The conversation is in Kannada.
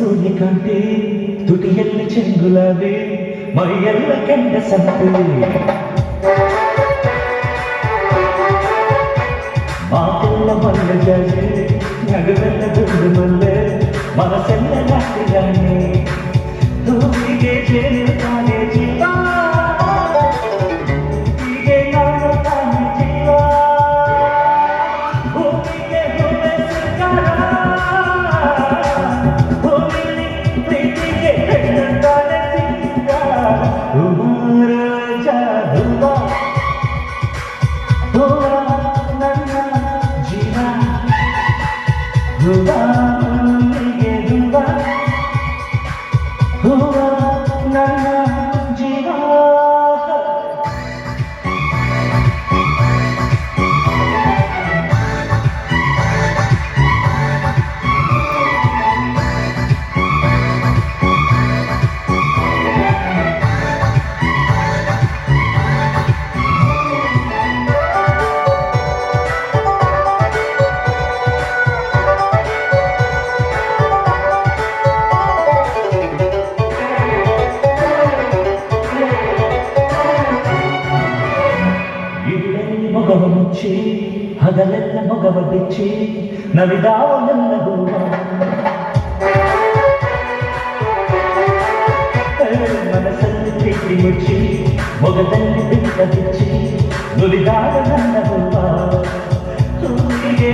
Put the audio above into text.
ಸೂರ್ಯಕಾಂತಿ ತುಟಿಯಲ್ಲಿ ಚೆಂಗುಲಾವೆ ಮೈಯೆಲ್ಲ ಕೆಂಡ ಸಂತೆ ಮಾತೆಲ್ಲ ಮಲ್ಲ ಜಾಜೆ ನಗುವೆಲ್ಲ ದುಂಡು ಮಲ್ಲೆ ಮನಸ್ಸೆಲ್ಲ ನಾಟಿಗಾನೆ ಹೂವಿಗೆ ಜೇನು ತಾನೆ ಜೀವ ಹೀಗೆ ನಾನು ತಾನೆ ಜೀವ ಹೂವಿಗೆ ಹೂವೆ ಸಿಂಗಾರ ಮೊಗವ ಮುಚ್ಚಿ ಹಗಲೆಲ್ಲ ಮೊಗವ ಬಿಚ್ಚಿ ನವಿದಾವನೆಲ್ಲ ಹೂವ ಮನಸ್ಸಲ್ಲಿ ಪ್ರೀತಿ ಮುಚ್ಚಿ ಮೊಗದಲ್ಲಿ ಬಿಟ್ಟ ಬಿಚ್ಚಿ ನುಲಿದಾವ ನನ್ನ ಹೂವ ಹೂವಿಗೆ